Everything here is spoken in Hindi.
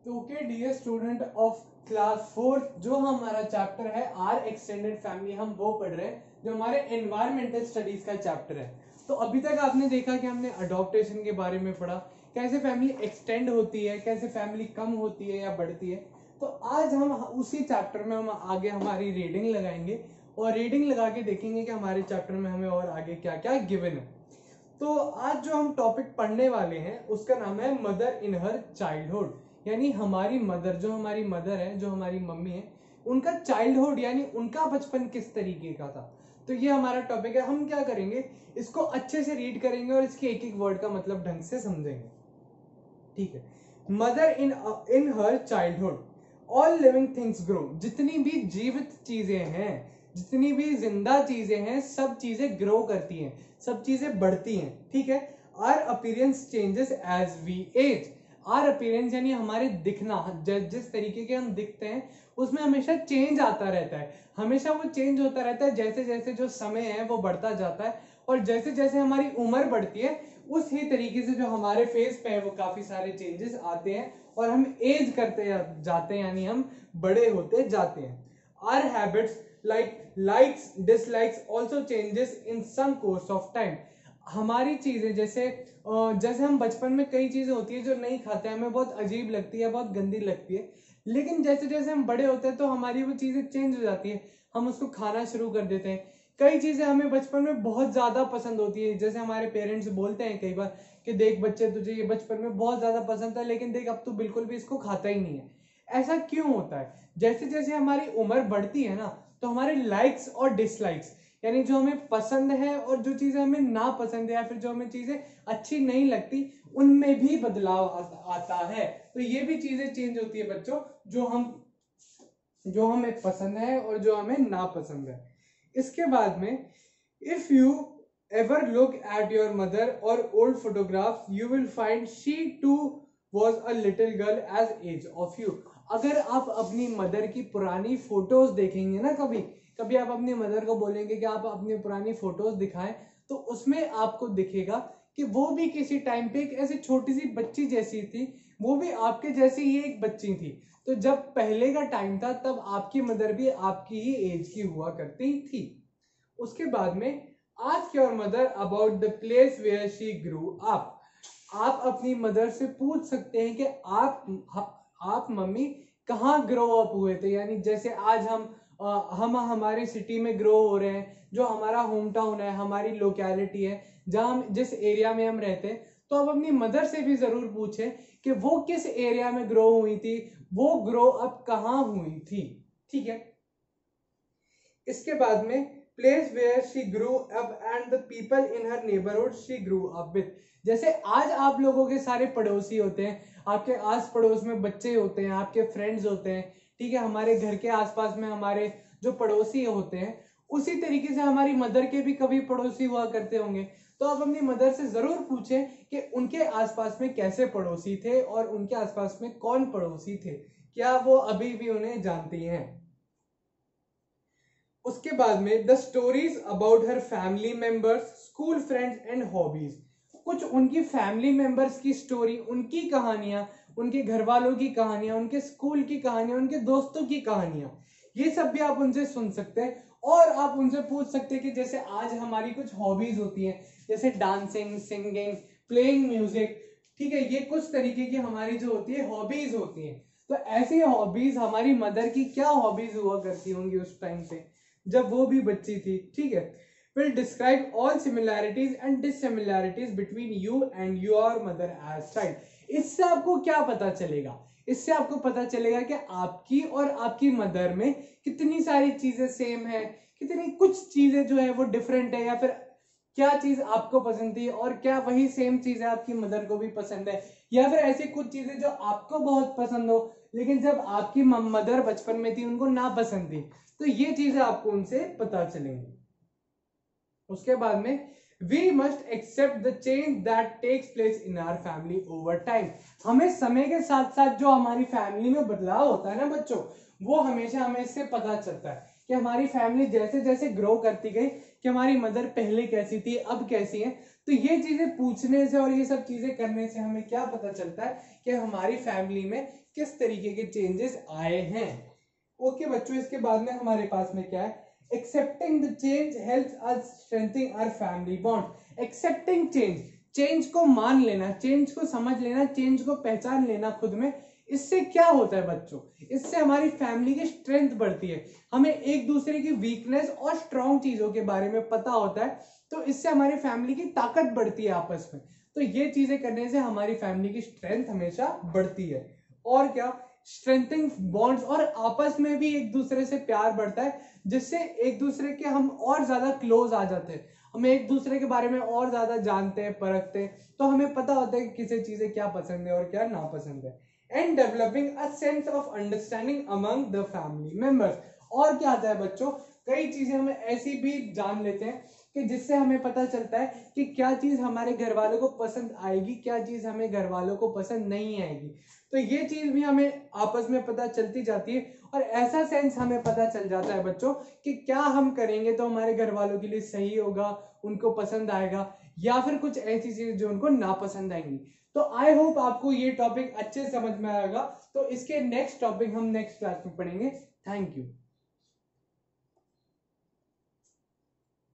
तो okay dear student of class 4, जो हमारा चैप्टर है आर एक्सटेंडेड फैमिली, हम वो पढ़ रहे हैं जो हमारे एनवायरमेंटल स्टडीज का चैप्टर है। तो अभी तक आपने देखा कि हमने अडॉप्टेशन के बारे में पढ़ा, कैसे फैमिली एक्सटेंड होती है, कैसे फैमिली कम होती है या बढ़ती है। तो आज हम उसी चैप्टर में हम आगे हमारी रीडिंग लगाएंगे और रीडिंग लगा के देखेंगे कि हमारे चैप्टर में हमें और आगे क्या क्या गिवन है। तो आज जो हम टॉपिक पढ़ने वाले हैं उसका नाम है मदर इन हर चाइल्डहुड, यानी हमारी मदर, जो हमारी मदर है, जो हमारी मम्मी है, उनका चाइल्डहुड यानी उनका बचपन किस तरीके का था। तो ये हमारा टॉपिक है। हम क्या करेंगे, इसको अच्छे से रीड करेंगे और इसके एक एक वर्ड का मतलब ढंग से समझेंगे। ठीक है। Mother in her childhood all living things grow. जितनी भी जीवित चीजें हैं, जितनी भी जिंदा चीजें हैं, सब चीजें ग्रो करती हैं, सब चीजें बढ़ती हैं। ठीक है। Our appearance changes as we age. Our appearance यानी हमारे दिखना, जिस तरीके के हम दिखते हैं उसमें हमेशा चेंज आता रहता है, हमेशा वो चेंज होता रहता है जैसे जैसे जो समय है वो बढ़ता जाता है। और जैसे जैसे हमारी उम्र बढ़ती है उसी तरीके से जो हमारे फेस पे है वो काफी सारे चेंजेस आते हैं और हम एज करते जाते हैं, यानी हम बड़े होते जाते हैं। Our habits like likes dislikes also changes in some course of time. हमारी चीजें जैसे जैसे हम बचपन में कई चीजें होती है जो नहीं खाते, हमें बहुत अजीब लगती है, बहुत गंदी लगती है, लेकिन जैसे जैसे हम बड़े होते हैं तो हमारी वो चीजें चेंज हो जाती है, हम उसको खाना शुरू कर देते हैं। कई चीजें हमें बचपन में बहुत ज्यादा पसंद होती है, जैसे हमारे पेरेंट्स बोलते हैं कई बार कि देख बच्चे, तुझे ये बचपन में बहुत ज्यादा पसंद था लेकिन देख अब तो बिल्कुल भी इसको खाता ही नहीं है। ऐसा क्यों होता है? जैसे जैसे हमारी उम्र बढ़ती है ना, तो हमारे लाइक्स और डिसलाइक्स, यानी जो हमें पसंद है और जो चीजें हमें ना पसंद है या फिर जो हमें चीजें अच्छी नहीं लगती, उनमें भी बदलाव आता है। तो ये भी चीजें चेंज होती है बच्चों, जो हमें पसंद है और जो हमें नापसंद है। इसके बाद में, if you ever look at your mother और old photograph you will find she too was a little girl age age of you. अगर आप अपनी मदर की पुरानी फोटोज देखेंगे ना, कभी कभी आप अपनी मदर को बोलेंगे कि आप अपनी पुरानी फोटोज दिखाएं, तो उसमें आपको दिखेगा कि वो भी किसी टाइम पे एक ऐसी छोटी सी बच्ची जैसी थी, वो भी आपके जैसी ही एक बच्ची थी। तो जब पहले का टाइम था तब आपकी मदर भी आपकी ही एज की हुआ करती थी। उसके बाद में, ask your mother about the place where she grew up. आप अपनी मदर से पूछ सकते हैं कि आप मम्मी कहाँ ग्रो अप हुए थे, यानी जैसे आज हम हमारे सिटी में ग्रो हो रहे हैं, जो हमारा होम टाउन है, हमारी लोकेलिटी है, जहां हम जिस एरिया में हम रहते हैं, तो आप अपनी मदर से भी जरूर पूछें कि वो किस एरिया में ग्रो हुई थी, वो ग्रो अप कहाँ हुई थी। ठीक है। इसके बाद में, place where she grew up and the people in her neighbourhood she grew up with. जैसे आज आप लोगों के सारे पड़ोसी होते हैं, आपके आस पड़ोस में बच्चे होते हैं, आपके फ्रेंड्स होते हैं। ठीक है। हमारे घर के आसपास में हमारे जो पड़ोसी होते हैं, उसी तरीके से हमारी मदर के भी कभी पड़ोसी हुआ करते होंगे। तो आप अपनी मदर से जरूर पूछें कि उनके आसपास में कैसे पड़ोसी थे और उनके आसपास में कौन पड़ोसी थे, क्या वो अभी भी उन्हें जानती हैं। उसके बाद में, the stories about her family members, school friends and hobbies. कुछ उनकी फैमिली मेंबर्स की स्टोरी, उनकी कहानियां, उनके घर वालों की कहानियां, उनके स्कूल की कहानियां, उनके दोस्तों की कहानियां, ये सब भी आप उनसे सुन सकते हैं। और आप उनसे पूछ सकते हैं कि जैसे आज हमारी कुछ हॉबीज होती हैं, जैसे डांसिंग, सिंगिंग, प्लेइंग म्यूजिक। ठीक है। ये कुछ तरीके की हमारी जो होती है हॉबीज होती हैं। तो ऐसी हॉबीज हमारी मदर की क्या हॉबीज हुआ करती होंगी उस टाइम पे जब वो भी बच्ची थी। ठीक है। Will describe all similarities and dissimilarities between you and your mother as child. इससे आपको क्या पता चलेगा? इससे आपको पता चलेगा कि आपकी और आपकी मदर में कितनी सारी चीजें सेम है, कितनी कुछ चीजें जो है वो डिफरेंट है, या फिर क्या चीज आपको पसंद थी और क्या वही सेम चीज है आपकी मदर को भी पसंद है, या फिर ऐसी कुछ चीजें जो आपको बहुत पसंद हो लेकिन जब आपकी मदर बचपन में थी उनको ना पसंद थी। तो ये चीजें आपको उनसे पता चलेंगी। उसके बाद में, we must accept the change that takes place in our family over time. हमें समय के साथ साथ जो हमारी फैमिली में बदलाव होता है ना बच्चों, वो हमेशा हमें इससे पता चलता है कि हमारी फैमिली जैसे जैसे ग्रो करती गई, कि हमारी मदर पहले कैसी थी अब कैसी है। तो ये चीजें पूछने से और ये सब चीजें करने से हमें क्या पता चलता है कि हमारी फैमिली में किस तरीके के चेंजेस आए हैं। ओके बच्चों, इसके बाद में हमारे पास में क्या है, accepting the change helps us strengthening our family bond. Accepting change, change को मान लेना, चेंज को समझ लेना, चेंज को पहचान लेना खुद में, इससे क्या होता है बच्चों, इससे हमारी फैमिली की स्ट्रेंथ बढ़ती है। हमें एक दूसरे की वीकनेस और स्ट्रॉन्ग चीजों के बारे में पता होता है, तो इससे हमारी फैमिली की ताकत बढ़ती है आपस में। तो ये चीजें करने से हमारी फैमिली की स्ट्रेंथ हमेशा बढ़ती है। और क्या, स्ट्रेंथिंग बॉन्ड्स, और आपस में भी एक दूसरे से प्यार बढ़ता है, जिससे एक दूसरे के हम और ज्यादा क्लोज आ जाते हैं, हमें एक दूसरे के बारे में और ज्यादा जानते हैं, परखते हैं, तो हमें पता होता है कि किसी चीजें क्या पसंद है और क्या नापसंद है। And developing a sense of understanding among the family members. और क्या आता है बच्चों, कई चीजें हमें ऐसी भी जान लेते हैं कि जिससे हमें पता चलता है कि क्या चीज हमारे घर वालों को पसंद आएगी, क्या चीज हमें घर वालों को पसंद नहीं आएगी। तो ये चीज भी हमें आपस में पता चलती जाती है, और ऐसा सेंस हमें पता चल जाता है बच्चों कि क्या हम करेंगे तो हमारे घर वालों के लिए सही होगा, उनको पसंद आएगा, या फिर कुछ ऐसी चीज जो उनको नापसंद आएंगी। तो आई होप आपको ये टॉपिक अच्छे समझ में आएगा। तो इसके नेक्स्ट टॉपिक हम नेक्स्ट क्लास में पढ़ेंगे। Thank you.